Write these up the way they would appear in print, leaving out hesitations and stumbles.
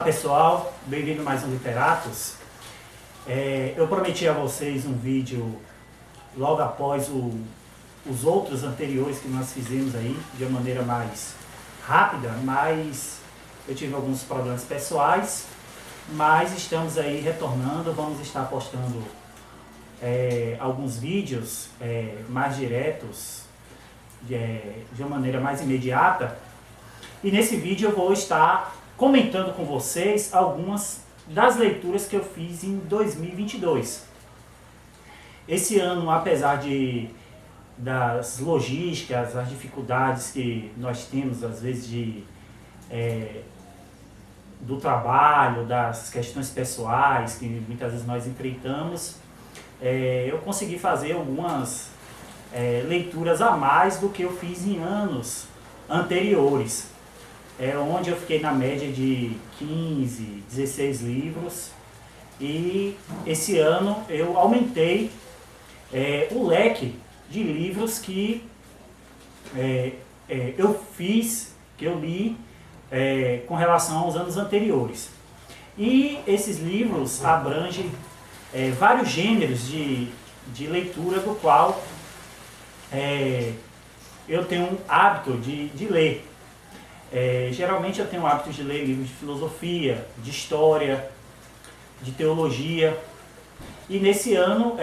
Olá pessoal, bem-vindo a mais um Literatos. Eu prometi a vocês um vídeo logo após os outros anteriores que nós fizemos aí, de uma maneira mais rápida, mas eu tive alguns problemas pessoais, mas estamos aí retornando, vamos estar postando alguns vídeos mais diretos, de uma maneira mais imediata, e nesse vídeo eu vou estar comentando com vocês algumas das leituras que eu fiz em 2022. Esse ano, apesar das logísticas, as dificuldades que nós temos às vezes do trabalho, das questões pessoais que muitas vezes nós enfrentamos, eu consegui fazer algumas leituras a mais do que eu fiz em anos anteriores. Onde eu fiquei na média de 15, 16 livros, e esse ano eu aumentei o leque de livros que eu li com relação aos anos anteriores. E esses livros abrangem vários gêneros de leitura do qual eu tenho um hábito de ler. Geralmente eu tenho o hábito de ler livros de filosofia, de história, de teologia. E nesse ano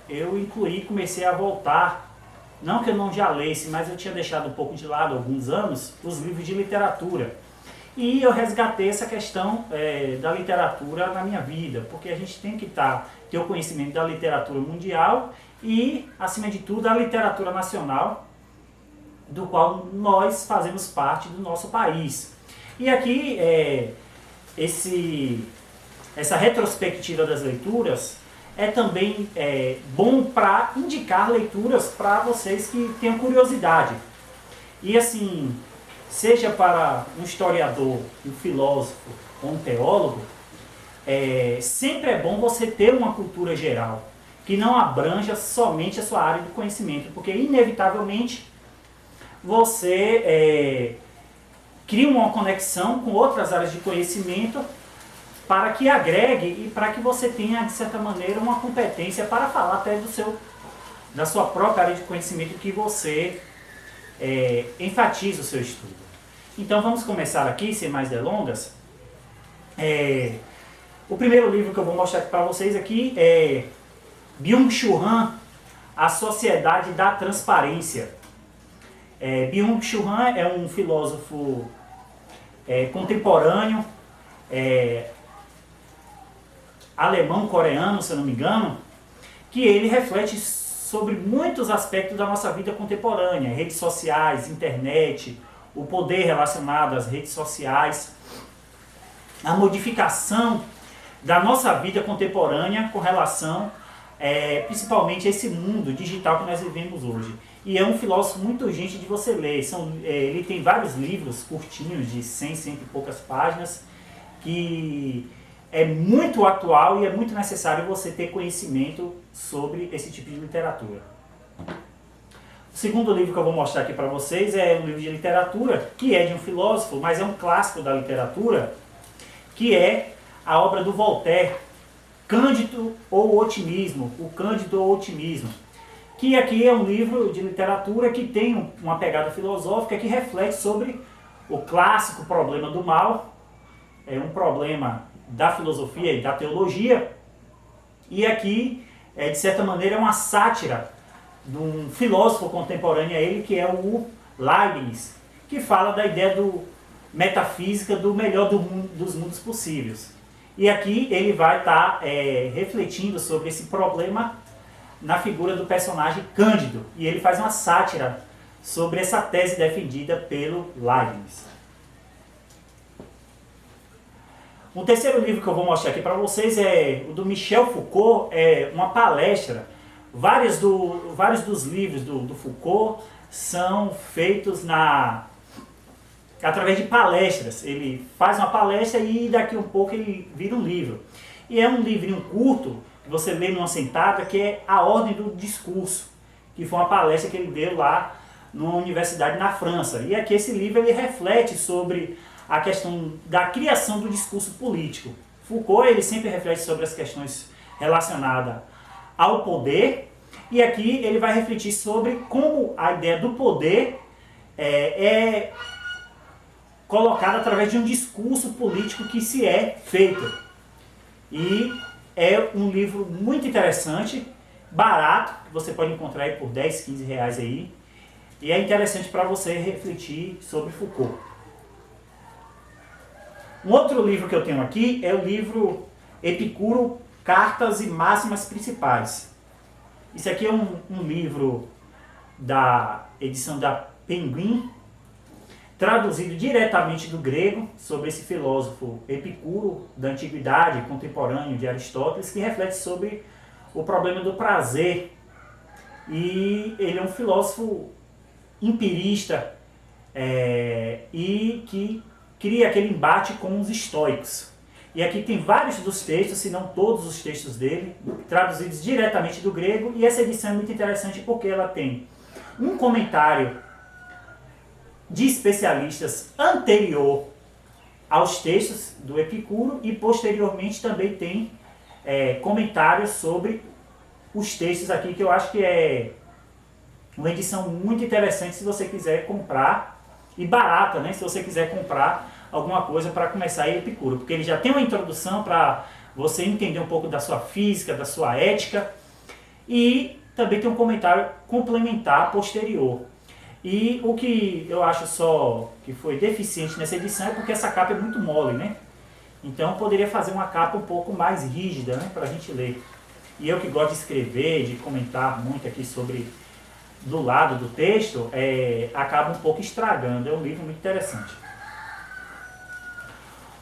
eu comecei a voltar, não que eu não já lesse, mas eu tinha deixado um pouco de lado há alguns anos, os livros de literatura. E eu resgatei essa questão da literatura na minha vida, porque a gente tem que ter o conhecimento da literatura mundial e, acima de tudo, da literatura nacional, do qual nós fazemos parte do nosso país. E aqui, essa retrospectiva das leituras é também bom para indicar leituras para vocês que tenham curiosidade. E assim, seja para um historiador, um filósofo ou um teólogo, sempre é bom você ter uma cultura geral, que não abranja somente a sua área de conhecimento, porque inevitavelmente você cria uma conexão com outras áreas de conhecimento para que agregue e para que você tenha, de certa maneira, uma competência para falar até da sua própria área de conhecimento que você enfatiza o seu estudo. Então vamos começar aqui, sem mais delongas. O primeiro livro que eu vou mostrar aqui para vocês aqui é Byung-Chul Han, A Sociedade da Transparência. Byung-Chul Han é um filósofo contemporâneo, alemão-coreano, se eu não me engano, que ele reflete sobre muitos aspectos da nossa vida contemporânea, redes sociais, internet, o poder relacionado às redes sociais, a modificação da nossa vida contemporânea com relação principalmente a esse mundo digital que nós vivemos hoje. E é um filósofo muito urgente de você ler. Ele tem vários livros curtinhos, de 100 e poucas páginas, que é muito atual e é muito necessário você ter conhecimento sobre esse tipo de literatura. O segundo livro que eu vou mostrar aqui para vocês é um livro de literatura, que é de um filósofo, mas é um clássico da literatura, que é a obra do Voltaire, Cândido ou Otimismo, o Cândido ou Otimismo, que aqui é um livro de literatura que tem uma pegada filosófica que reflete sobre o clássico problema do mal, um problema da filosofia e da teologia, e aqui, de certa maneira, é uma sátira de um filósofo contemporâneo a ele, que é o Leibniz, que fala da ideia metafísica do melhor dos mundos possíveis. E aqui ele vai estar refletindo sobre esse problema na figura do personagem Cândido. E ele faz uma sátira sobre essa tese defendida pelo Leibniz. Um terceiro livro que eu vou mostrar aqui para vocês é o do Michel Foucault, uma palestra. Vários dos livros do Foucault são feitos através de palestras. Ele faz uma palestra e daqui um pouco ele vira um livro. E é um livrinho curto, que você lê numa sentada, que é A Ordem do Discurso, que foi uma palestra que ele deu lá numa universidade na França. E aqui esse livro ele reflete sobre a questão da criação do discurso político. Foucault ele sempre reflete sobre as questões relacionadas ao poder, e aqui ele vai refletir sobre como a ideia do poder é colocada através de um discurso político que se é feito. E é um livro muito interessante, barato, que você pode encontrar aí por 10, 15 reais aí, e é interessante para você refletir sobre Foucault. Um outro livro que eu tenho aqui é o livro Epicuro, Cartas e Máximas Principais. Isso aqui é um livro da edição da Penguin, traduzido diretamente do grego, sobre esse filósofo Epicuro, da antiguidade, contemporâneo de Aristóteles, que reflete sobre o problema do prazer. E ele é um filósofo empirista e que cria aquele embate com os estoicos. E aqui tem vários dos textos, se não todos os textos dele, traduzidos diretamente do grego, e essa edição é muito interessante porque ela tem um comentário de especialistas anterior aos textos do Epicuro e posteriormente também tem comentários sobre os textos aqui, que eu acho que é uma edição muito interessante se você quiser comprar, e barata, né, se você quiser comprar alguma coisa para começar em Epicuro, porque ele já tem uma introdução para você entender um pouco da sua física, da sua ética, e também tem um comentário complementar posterior. E o que eu acho só que foi deficiente nessa edição é porque essa capa é muito mole, né? Então eu poderia fazer uma capa um pouco mais rígida, né, para a gente ler. E eu que gosto de escrever, de comentar muito aqui sobre do lado do texto, acaba um pouco estragando. É um livro muito interessante.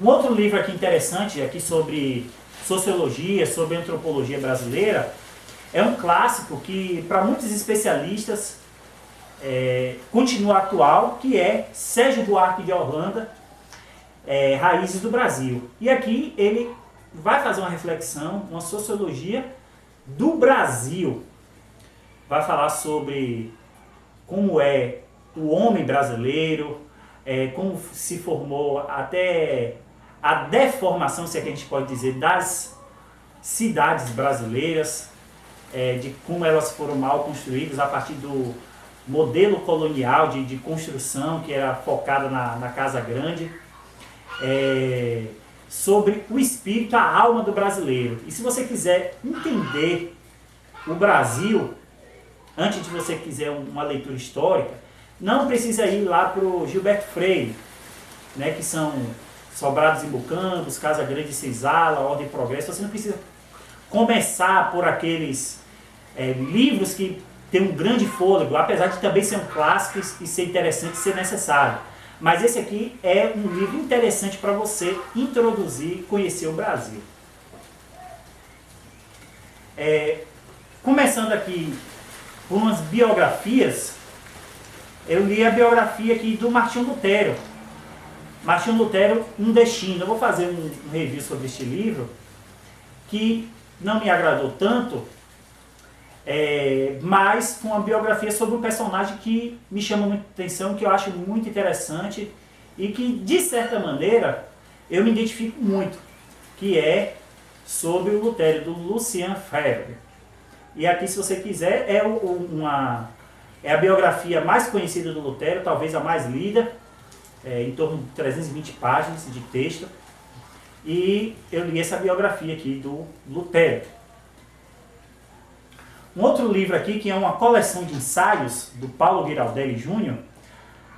Um outro livro aqui interessante, aqui sobre sociologia, sobre antropologia brasileira, é um clássico que para muitos especialistas continua atual, que é Sérgio Buarque de Holanda, Raízes do Brasil. E aqui ele vai fazer uma reflexão, uma sociologia do Brasil. Vai falar sobre como é o homem brasileiro, como se formou até a deformação, se é que a gente pode dizer, das cidades brasileiras, de como elas foram mal construídas a partir do modelo colonial de construção que era focada na Casa Grande, sobre o espírito, a alma do brasileiro. E se você quiser entender o Brasil, antes de você quiser uma leitura histórica, não precisa ir lá para o Gilberto Freire, né, que são Sobrados e Mucambos, Casa Grande e Senzala, Ordem e Progresso. Você não precisa começar por aqueles livros que têm um grande fôlego, apesar de também ser um clássico e ser interessante e ser necessário. Mas esse aqui é um livro interessante para você introduzir e conhecer o Brasil. Começando aqui por umas biografias, eu li a biografia aqui do Martinho Lutero. Martinho Lutero, Um Destino. Eu vou fazer um review sobre este livro, que não me agradou tanto, mas foi uma biografia sobre um personagem que me chama muita atenção, que eu acho muito interessante e que, de certa maneira, eu me identifico muito, que é sobre o Lutero, do Lucien Febvre. E aqui, se você quiser, é a biografia mais conhecida do Lutero, talvez a mais lida, em torno de 320 páginas de texto. E eu li essa biografia aqui do Lutero. Um outro livro aqui, que é uma coleção de ensaios do Paulo Giraldelli Jr.,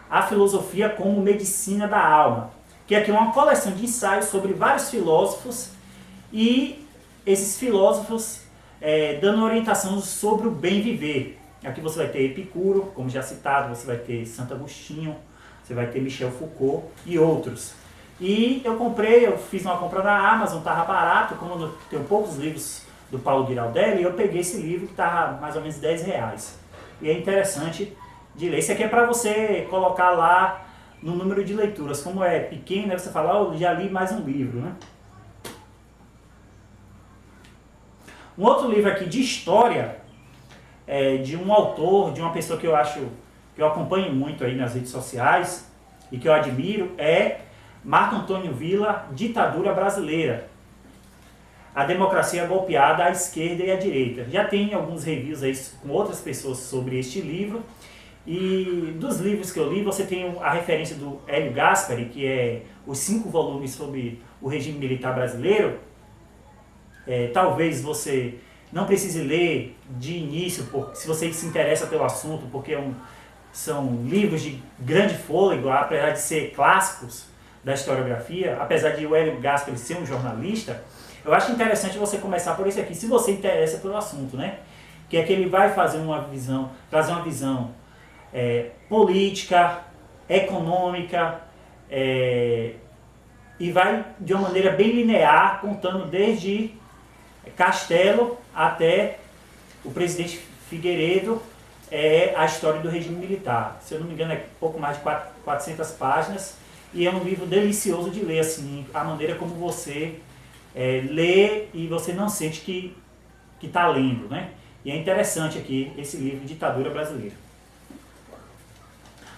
A Filosofia como Medicina da Alma, que aqui é uma coleção de ensaios sobre vários filósofos, e esses filósofos dando orientação sobre o bem viver. Aqui você vai ter Epicuro, como já citado, você vai ter Santo Agostinho, você vai ter Michel Foucault e outros. E eu fiz uma compra na Amazon, estava barato, como eu tenho poucos livros do Paulo Giraldelli, eu peguei esse livro que estava mais ou menos R$10. E é interessante de ler. Esse aqui é para você colocar lá no número de leituras. Como é pequeno, né, você fala, eu já li mais um livro, né? Um outro livro aqui de história, de um autor, de uma pessoa que eu acompanho muito aí nas redes sociais e que eu admiro, é Marco Antônio Villa, Ditadura Brasileira. A democracia golpeada à esquerda e à direita. Já tem alguns reviews aí com outras pessoas sobre este livro. E dos livros que eu li, você tem a referência do Hélio Gaspari, que é os 5 volumes sobre o regime militar brasileiro. Talvez você não precise ler de início, se você se interessa pelo assunto, porque são livros de grande fôlego, apesar de ser clássicos da historiografia, apesar de o Hélio Gaspari ser um jornalista. Eu acho interessante você começar por esse aqui, se você interessa pelo assunto, né? Que é que ele vai trazer uma visão política, econômica, e vai de uma maneira bem linear, contando desde Castelo até o presidente Figueiredo, a história do regime militar. Se eu não me engano, é pouco mais de 400 páginas, e é um livro delicioso de ler, assim, a maneira como você lê e você não sente que está lendo, né? E é interessante aqui esse livro, Ditadura Brasileira.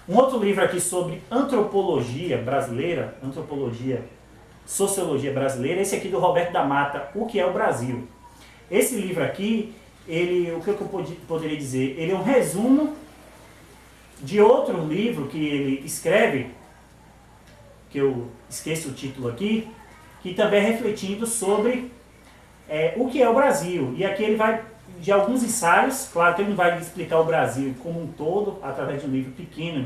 Um outro livro aqui sobre antropologia brasileira, sociologia brasileira, esse aqui do Roberto da Mata, O que é o Brasil. Esse livro aqui, o que eu poderia dizer? Ele é um resumo de outro livro que ele escreve, que eu esqueço o título aqui, que também é refletindo sobre o que é o Brasil. E aqui ele vai de alguns ensaios, claro que ele não vai explicar o Brasil como um todo, através de um livro pequeno,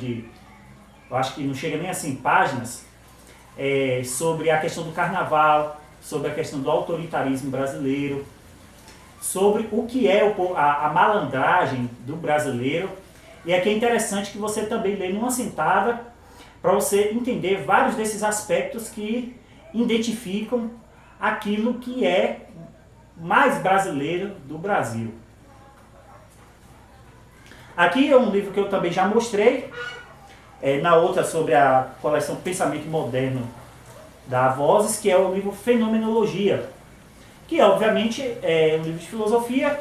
eu acho que não chega nem a 100 páginas, sobre a questão do carnaval, sobre a questão do autoritarismo brasileiro, sobre o que é a malandragem do brasileiro. E aqui é interessante que você também lê numa sentada, para você entender vários desses aspectos que identificam aquilo que é mais brasileiro do Brasil. Aqui é um livro que eu também já mostrei, na outra sobre a coleção Pensamento Moderno da Vozes, que é o livro Fenomenologia, que obviamente é um livro de filosofia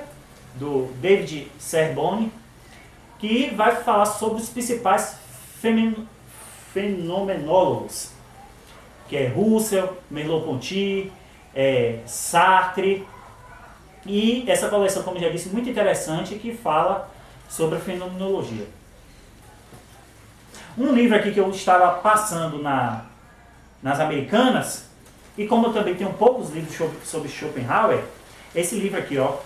do David Serboni, que vai falar sobre os principais fenomenólogos, que é Husserl, Merleau-Ponty, Sartre, e essa coleção, como eu já disse, muito interessante, que fala sobre a fenomenologia. Um livro aqui que eu estava passando nas Americanas, e como eu também tenho poucos livros sobre Schopenhauer, esse livro aqui, ó,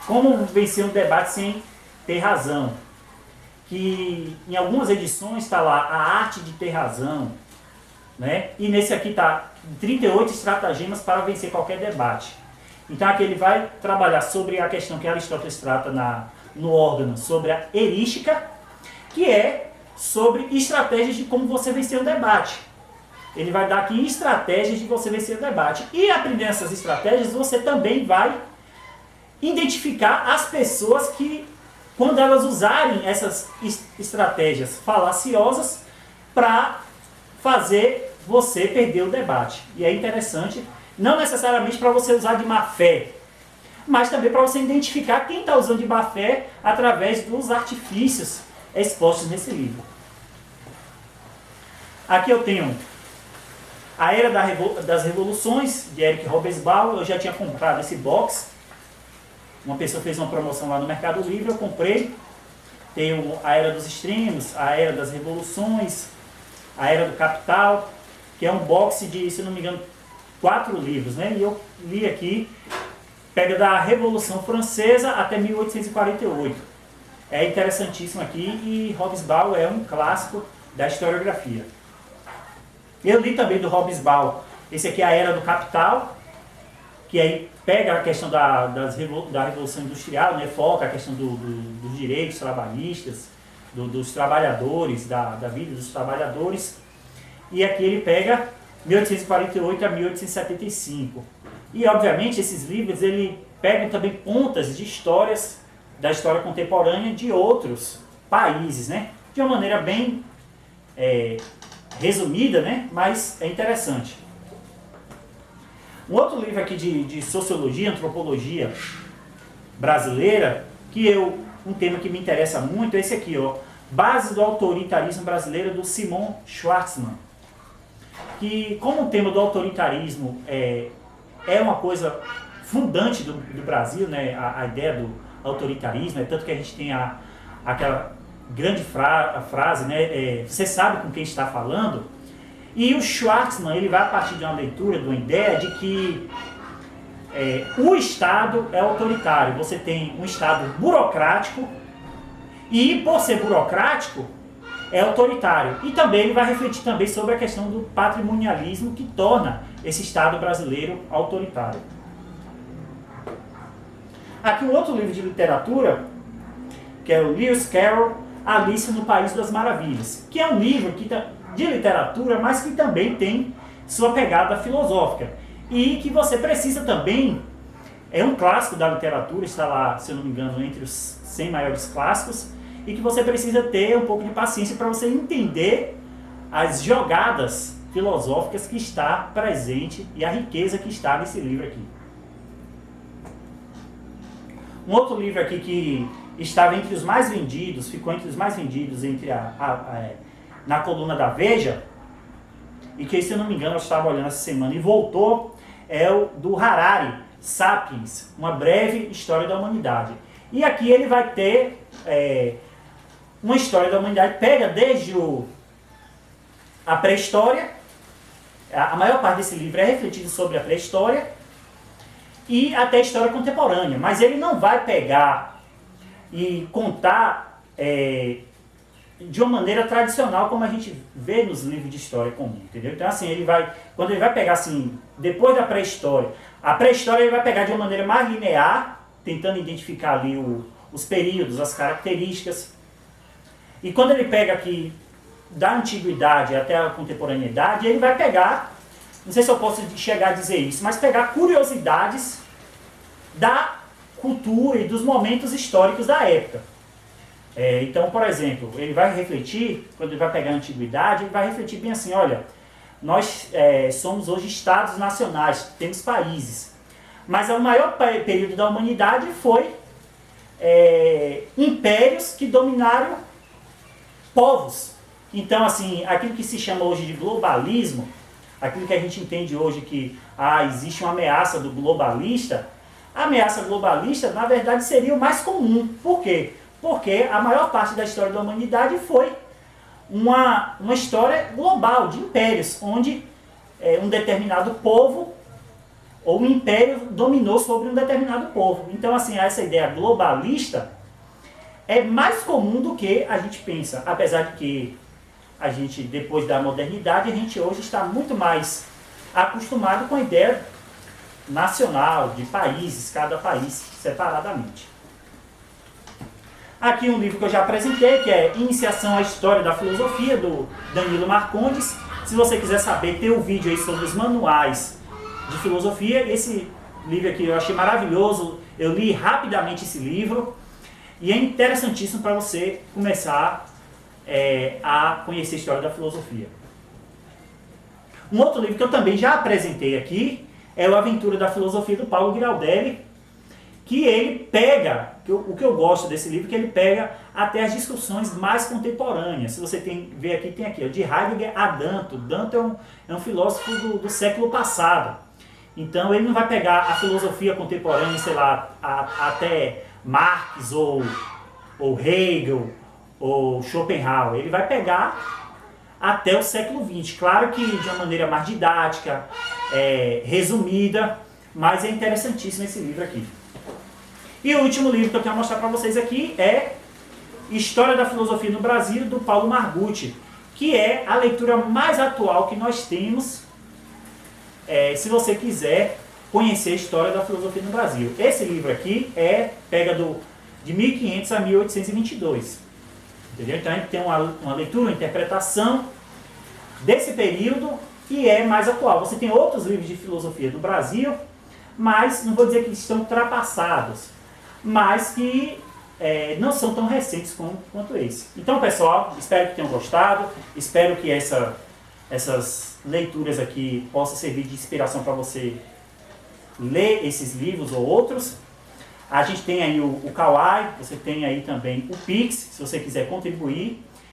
Como Vencer um Debate Sem Ter Razão, que em algumas edições está lá A Arte de Ter Razão, né? E nesse aqui está 38 estratagemas para vencer qualquer debate. Então aqui ele vai trabalhar sobre a questão que Aristóteles trata no órgão, sobre a erística, que é sobre estratégias de como você vencer um debate. Ele vai dar aqui estratégias de você vencer o debate. E aprendendo essas estratégias, você também vai identificar as pessoas que, quando elas usarem essas estratégias falaciosas para fazer você perder o debate. E é interessante, não necessariamente para você usar de má fé, mas também para você identificar quem está usando de má fé através dos artifícios expostos nesse livro. Aqui eu tenho A Era das Revoluções, de Eric Hobsbawm. Eu já tinha comprado esse box. Uma pessoa fez uma promoção lá no Mercado Livre, eu comprei. Tem A Era dos Extremos, A Era das Revoluções, A Era do Capital, que é um box de, se não me engano, 4 livros, né? E eu li aqui, pega da Revolução Francesa até 1848. É interessantíssimo aqui, e Hobsbawm é um clássico da historiografia. Eu li também do Hobsbawm, esse aqui é A Era do Capital, que aí pega a questão da Revolução Industrial, né? Foca a questão dos direitos trabalhistas, dos trabalhadores, da vida dos trabalhadores. E aqui ele pega 1848 a 1875. E, obviamente, esses livros ele pegam também pontas de histórias da história contemporânea de outros países, né? De uma maneira bem resumida, né? Mas é interessante. Um outro livro aqui de sociologia, antropologia brasileira, um tema que me interessa muito, é esse aqui, ó, Base do Autoritarismo Brasileiro, do Simon Schwarzman. que como o tema do autoritarismo é uma coisa fundante do Brasil, né, a ideia do autoritarismo, tanto que a gente tem aquela grande frase, né, você sabe com quem está falando, e o Schwartzman ele vai a partir de uma leitura, de uma ideia de que o Estado é autoritário, você tem um Estado burocrático e por ser burocrático é autoritário. E também ele vai refletir também sobre a questão do patrimonialismo que torna esse Estado brasileiro autoritário. Aqui um outro livro de literatura, que é o Lewis Carroll, Alice no País das Maravilhas, que é um livro de literatura, mas que também tem sua pegada filosófica. E que você precisa também, é um clássico da literatura, está lá, se eu não me engano, entre os 100 maiores clássicos, e que você precisa ter um pouco de paciência para você entender as jogadas filosóficas que está presente e a riqueza que está nesse livro aqui. Um outro livro aqui que estava entre os mais vendidos, ficou entre os mais vendidos na coluna da Veja, e que, se eu não me engano, eu estava olhando essa semana e voltou, é o do Harari, Sapiens, uma breve história da humanidade. E aqui ele vai ter uma história da humanidade, pega desde a pré-história, a maior parte desse livro é refletido sobre a pré-história, e até a história contemporânea, mas ele não vai pegar e contar de uma maneira tradicional como a gente vê nos livros de história comum, entendeu? Então assim, quando ele vai pegar assim, depois da pré-história, a pré-história ele vai pegar de uma maneira mais linear, tentando identificar ali os períodos, as características, e quando ele pega aqui da antiguidade até a contemporaneidade, ele vai pegar, não sei se eu posso chegar a dizer isso, mas pegar curiosidades da cultura e dos momentos históricos da época. Então, por exemplo, ele vai refletir, quando ele vai pegar a antiguidade, ele vai refletir bem assim, olha, nós somos hoje estados nacionais, temos países, mas o maior período da humanidade foi impérios que dominaram povos. Então, assim, aquilo que se chama hoje de globalismo, aquilo que a gente entende hoje que existe uma ameaça do globalista, a ameaça globalista, na verdade, seria o mais comum. Por quê? Porque a maior parte da história da humanidade foi uma história global, de impérios, onde um determinado povo ou um império dominou sobre um determinado povo. Então, assim, essa ideia globalista é mais comum do que a gente pensa, apesar de que a gente, depois da modernidade, a gente hoje está muito mais acostumado com a ideia nacional, de países, cada país separadamente. Aqui um livro que eu já apresentei, que é Iniciação à História da Filosofia, do Danilo Marcondes. Se você quiser saber, tem um vídeo aí sobre os manuais de filosofia. Esse livro aqui eu achei maravilhoso, eu li rapidamente esse livro, e é interessantíssimo para você começar a conhecer a história da filosofia. Um outro livro que eu também já apresentei aqui é o Aventura da Filosofia, do Paulo Giraldelli, que ele pega, o que eu gosto desse livro, que ele pega até as discussões mais contemporâneas. Se você vê aqui, tem aqui, de Heidegger a Danto. Danto é um filósofo do século passado. Então ele não vai pegar a filosofia contemporânea, sei lá, até Marx ou Hegel ou Schopenhauer. Ele vai pegar até o século XX. Claro que de uma maneira mais didática, resumida, mas é interessantíssimo esse livro aqui. E o último livro que eu quero mostrar para vocês aqui é História da Filosofia no Brasil, do Paulo Margutti, que é a leitura mais atual que nós temos, se você quiser conhecer a história da filosofia no Brasil. Esse livro aqui pega de 1500 a 1822. Entendeu? Então a gente tem uma leitura, uma interpretação desse período e é mais atual. Você tem outros livros de filosofia do Brasil, mas não vou dizer que eles estão ultrapassados, mas que não são tão recentes quanto esse. Então, pessoal, espero que tenham gostado, espero que essas leituras aqui possam servir de inspiração para você ler esses livros ou outros. A gente tem aí o Kawai, você tem aí também o Pix, se você quiser contribuir.